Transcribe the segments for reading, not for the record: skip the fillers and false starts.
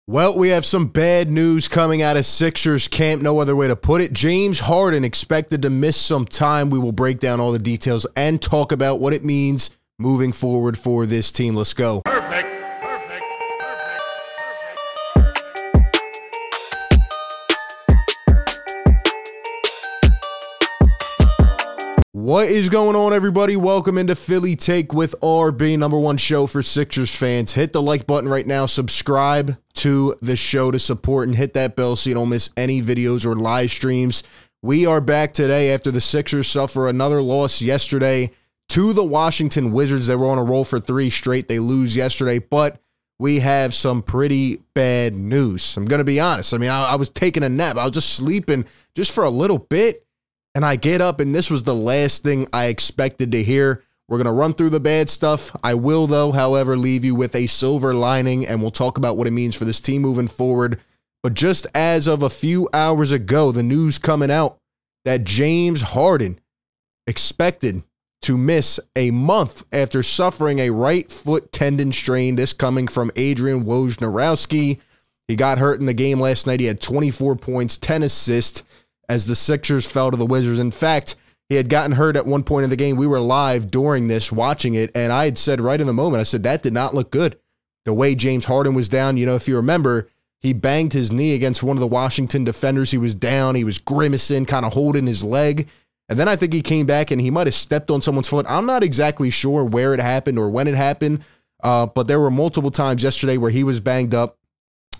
Well, we have some bad news coming out of Sixers camp. No other way to put it. James Harden expected to miss some time. We will break down all the details and talk about what it means moving forward for this team. Let's go. Perfect. What is going on, everybody? Welcome into Philly Take with RB, #1 show for Sixers fans. Hit the like button right now. Subscribe to the show to support and hit that bell so you don't miss any videos or live streams. We are back today after the Sixers suffer another loss yesterday to the Washington Wizards. They were on a roll for 3 straight. They lose yesterday, but we have some pretty bad news. I'm going to be honest. I was taking a nap. I was just sleeping just for a little bit. And I get up, and this was the last thing I expected to hear. We're going to run through the bad stuff. I will, though, however, leave you with a silver lining, and we'll talk about what it means for this team moving forward. But just as of a few hours ago, the news coming out that James Harden expected to miss a month after suffering a right foot tendon strain. This coming from Adrian Wojnarowski. He got hurt in the game last night. He had 24 points, 10 assists. As the Sixers fell to the Wizards. In fact, he had gotten hurt at one point in the game. We were live during this, watching it, and I had said right in the moment, I said, that did not look good. The way James Harden was down, if you remember, he banged his knee against one of the Washington defenders. He was down. He was grimacing, kind of holding his leg. And then I think he came back, and he might have stepped on someone's foot. I'm not exactly sure where it happened or when it happened, but there were multiple times yesterday where he was banged up,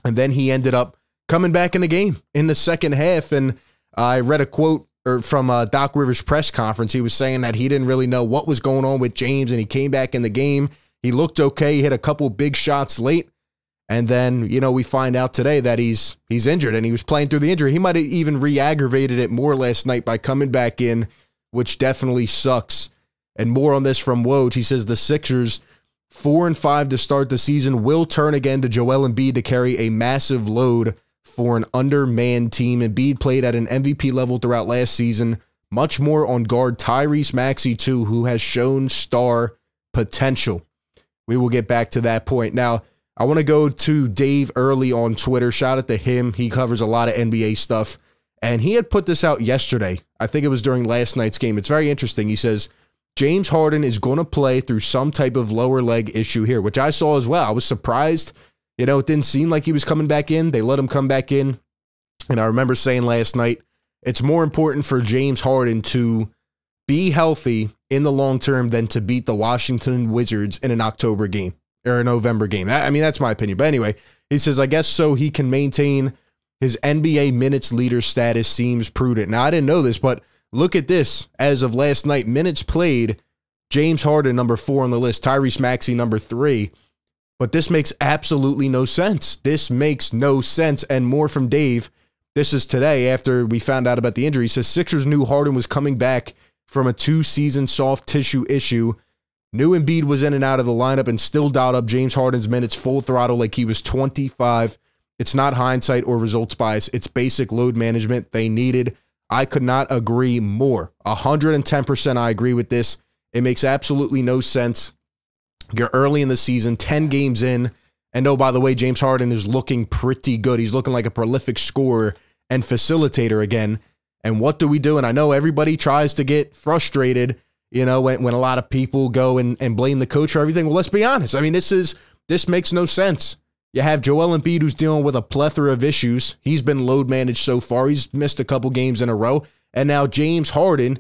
and then he ended up coming back in the game in the second half, and I read a quote from Doc Rivers' press conference. He was saying that he didn't really know what was going on with James, and he came back in the game. He looked okay. He hit a couple big shots late, and then we find out today that he's injured, and he was playing through the injury. He might have even re-aggravated it more last night by coming back in, which definitely sucks. And more on this from Woj. He says the Sixers, 4-5 to start the season, will turn again to Joel Embiid to carry a massive load for an undermanned team. Embiid played at an MVP level throughout last season. Much more on guard Tyrese Maxey, too, who has shown star potential. We will get back to that point. Now, I want to go to Dave Early on Twitter. Shout out to him. He covers a lot of NBA stuff. And he had put this out yesterday. I think it was during last night's game. It's very interesting. He says, James Harden is going to play through some type of lower leg issue here, which I saw as well. I was surprised. It didn't seem like he was coming back in. They let him come back in. And I remember saying last night, it's more important for James Harden to be healthy in the long term than to beat the Washington Wizards in an October game or a November game. That's my opinion. But anyway, he says, I guess so he can maintain his NBA minutes leader status seems prudent. Now, I didn't know this, but look at this. As of last night, minutes played, James Harden, number 4 on the list, Tyrese Maxey, number 3. But this makes absolutely no sense. This makes no sense. And more from Dave. This is today after we found out about the injury. He says Sixers knew Harden was coming back from a 2-season soft tissue issue. Knew Embiid was in and out of the lineup and still dialed up James Harden's minutes full throttle like he was 25. It's not hindsight or results bias. It's basic load management they needed. I could not agree more. 110% I agree with this. It makes absolutely no sense. You're early in the season, 10 games in, and oh, by the way, James Harden is looking pretty good. He's looking like a prolific scorer and facilitator again. And what do we do? And I know everybody tries to get frustrated, when a lot of people go and blame the coach for everything. Well, let's be honest. This makes no sense. You have Joel Embiid, who's dealing with a plethora of issues. He's been load managed so far. He's missed a couple games in a row. And now James Harden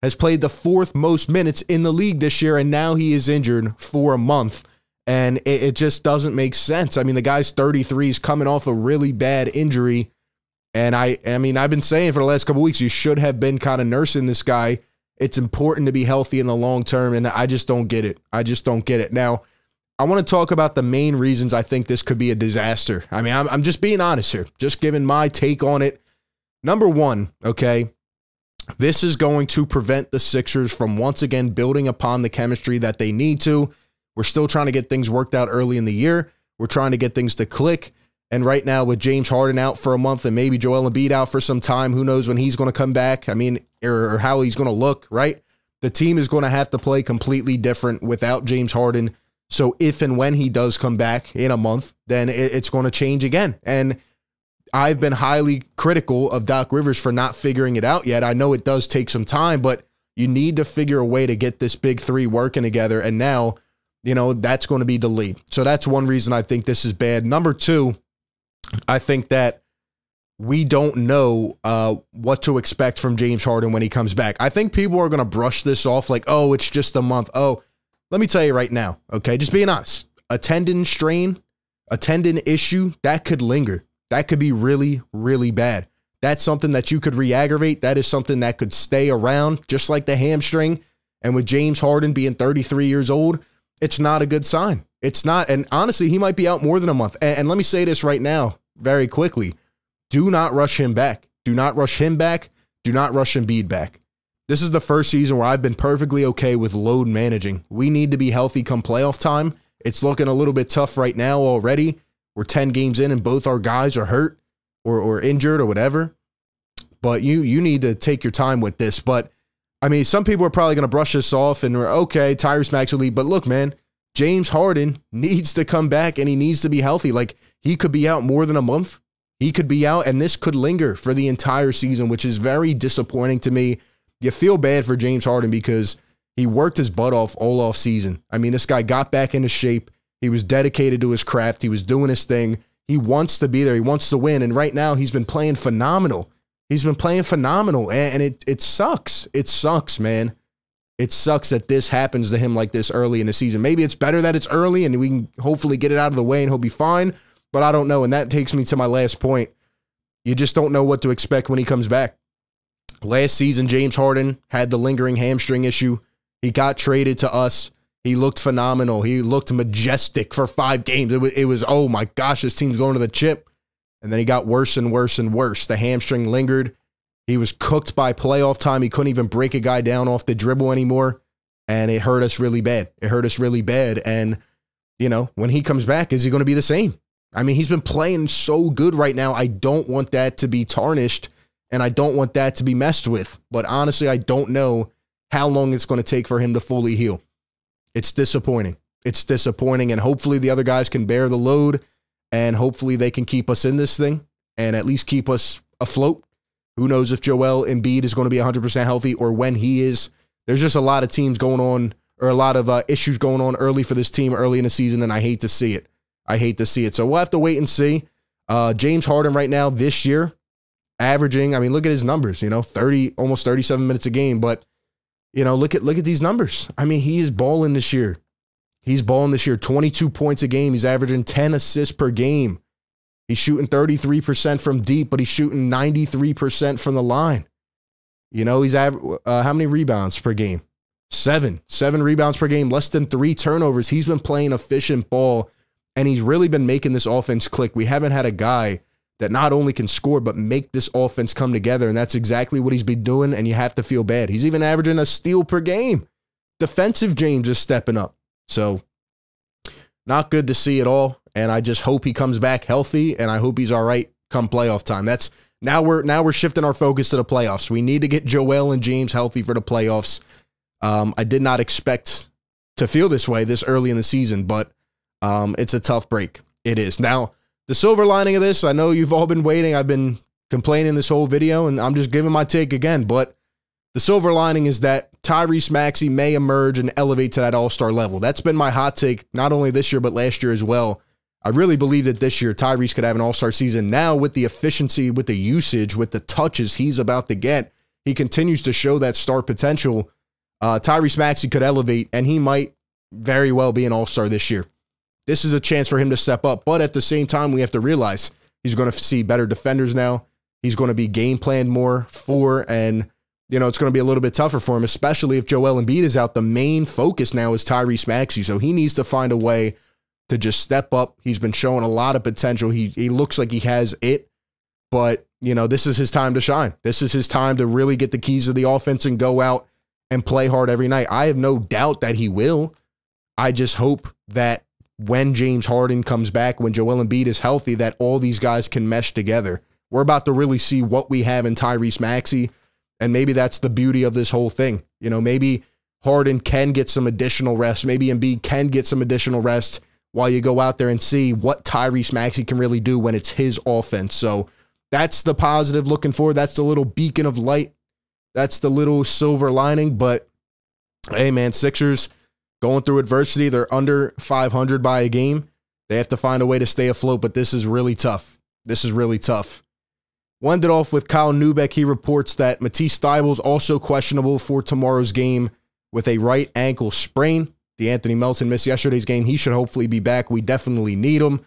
has played the 4th most minutes in the league this year, and now he is injured for a month, and it just doesn't make sense. The guy's 33, he's coming off a really bad injury, and I've been saying for the last couple weeks, you should have been kind of nursing this guy. It's important to be healthy in the long term, and I just don't get it. Now, I want to talk about the main reasons I think this could be a disaster. I'm just being honest here, just giving my take on it. Number 1, okay, this is going to prevent the Sixers from once again building upon the chemistry that they need to. We're still trying to get things worked out early in the year. We're trying to get things to click. And right now with James Harden out for a month and maybe Joel Embiid out for some time, who knows when he's going to come back, or how he's going to look, right? The team is going to have to play completely different without James Harden. So if and when he does come back in a month, then it's going to change again. And I've been highly critical of Doc Rivers for not figuring it out yet. I know it does take some time, but you need to figure a way to get this big three working together. And now, that's going to be delayed. So that's one reason I think this is bad. Number two, I think that we don't know what to expect from James Harden when he comes back. I think people are going to brush this off like, oh, it's just a month. Oh, let me tell you right now, okay, just being honest, a tendon strain, a tendon issue, that could linger. That could be really, really bad. That's something that you could re-aggravate. That is something that could stay around, just like the hamstring. And with James Harden being 33 years old, it's not a good sign. It's not. And honestly, he might be out more than a month. And let me say this right now, very quickly. Do not rush him back. Do not rush him back. Do not rush Embiid back. This is the first season where I've been perfectly okay with load managing. We need to be healthy come playoff time. It's looking a little bit tough right now already. We're 10 games in and both our guys are hurt or injured or whatever. But you need to take your time with this. But, I mean, some people are probably going to brush this off and we're okay, Tyrese Maxey will leave. But look, man, James Harden needs to come back and he needs to be healthy. Like, he could be out more than a month. He could be out, and this could linger for the entire season, which is very disappointing to me. You feel bad for James Harden because he worked his butt off all off season. I mean, this guy got back into shape. He was dedicated to his craft. He was doing his thing. He wants to be there. He wants to win. And right now, he's been playing phenomenal. He's been playing phenomenal, and it sucks. It sucks, man. It sucks that this happens to him like this early in the season. Maybe it's better that it's early, and we can hopefully get it out of the way, and he'll be fine. But I don't know, and that takes me to my last point. You just don't know what to expect when he comes back. Last season, James Harden had the lingering hamstring issue. He got traded to us. He looked phenomenal. He looked majestic for 5 games. It was, oh my gosh, this team's going to the chip. And then he got worse and worse and worse. The hamstring lingered. He was cooked by playoff time. He couldn't even break a guy down off the dribble anymore. And it hurt us really bad. It hurt us really bad. And, when he comes back, is he going to be the same? I mean, he's been playing so good right now. I don't want that to be tarnished, and I don't want that to be messed with. But honestly, I don't know how long it's going to take for him to fully heal. It's disappointing. It's disappointing, and hopefully the other guys can bear the load, and hopefully they can keep us in this thing and at least keep us afloat. Who knows if Joel Embiid is going to be 100% healthy or when he is. There's just a lot of teams going on, or a lot of issues going on early for this team early in the season, and I hate to see it. I hate to see it. So we'll have to wait and see. James Harden right now this year, averaging, I mean, look at his numbers, 30, almost 37 minutes a game. But, look at these numbers. I mean, he is balling this year. He's balling this year, 22 points a game. He's averaging 10 assists per game. He's shooting 33% from deep, but he's shooting 93% from the line. He's how many rebounds per game? 7 rebounds per game, less than 3 turnovers. He's been playing efficient ball. And he's really been making this offense click. We haven't had a guy that not only can score, but make this offense come together. And that's exactly what he's been doing, and you have to feel bad. He's even averaging a steal per game. Defensive James is stepping up. So, not good to see at all. And I just hope he comes back healthy, and I hope he's all right come playoff time. Now we're shifting our focus to the playoffs. We need to get Joel and James healthy for the playoffs. I did not expect to feel this way this early in the season, but it's a tough break. It is. Now, the silver lining of this, I know you've all been waiting. I've been complaining this whole video, and I'm just giving my take again. But the silver lining is that Tyrese Maxey may emerge and elevate to that all-star level. That's been my hot take, not only this year, but last year as well. I really believe that this year Tyrese could have an all-star season. Now, with the efficiency, with the usage, with the touches he's about to get, he continues to show that star potential. Tyrese Maxey could elevate, and he might very well be an all-star this year. This is a chance for him to step up, but at the same time, we have to realize he's going to see better defenders now. He's going to be game planned more for, and, it's going to be a little bit tougher for him, especially if Joel Embiid is out. The main focus now is Tyrese Maxey, so he needs to find a way to just step up. He's been showing a lot of potential. He looks like he has it, but, this is his time to shine. This is his time to really get the keys of the offense and go out and play hard every night. I have no doubt that he will. I just hope that when James Harden comes back, when Joel Embiid is healthy, that all these guys can mesh together. We're about to really see what we have in Tyrese Maxey, and maybe that's the beauty of this whole thing. Maybe Harden can get some additional rest. Maybe Embiid can get some additional rest while you go out there and see what Tyrese Maxey can really do when it's his offense. So that's the positive looking forward. That's the little beacon of light. That's the little silver lining. But, hey, man, Sixers going through adversity. They're under 500 by a game. They have to find a way to stay afloat, but this is really tough. This is really tough. We'll end it off with Kyle Neubeck. He reports that Matisse Thybulle is also questionable for tomorrow's game with a right ankle sprain. DeAnthony Melton missed yesterday's game. He should hopefully be back. We definitely need him.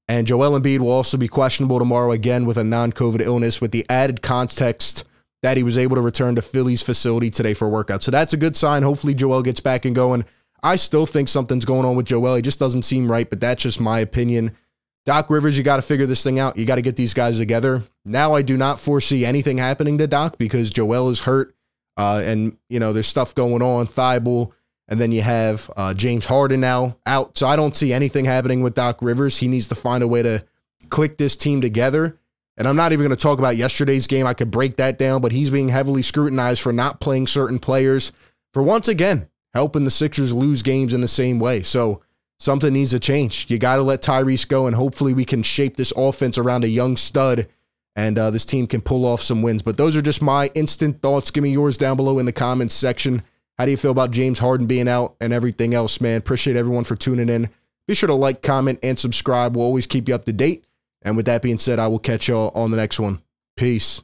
And Joel Embiid will also be questionable tomorrow again with a non-COVID illness, with the added context that he was able to return to Philly's facility today for a workout. So that's a good sign. Hopefully Joel gets back and going. I still think something's going on with Joel. He just doesn't seem right, but that's just my opinion. Doc Rivers, you got to figure this thing out. You got to get these guys together. Now I do not foresee anything happening to Doc because Joel is hurt. And, you know, there's stuff going on. Thybulle. And then you have James Harden now out. So I don't see anything happening with Doc Rivers. He needs to find a way to click this team together. And I'm not even going to talk about yesterday's game. I could break that down, but he's being heavily scrutinized for not playing certain players, for once again helping the Sixers lose games in the same way. So something needs to change. You got to let Tyrese go, and hopefully we can shape this offense around a young stud, and this team can pull off some wins. But those are just my instant thoughts. Give me yours down below in the comments section. How do you feel about James Harden being out and everything else, man? Appreciate everyone for tuning in. Be sure to like, comment, and subscribe. We'll always keep you up to date. And with that being said, I will catch y'all on the next one. Peace.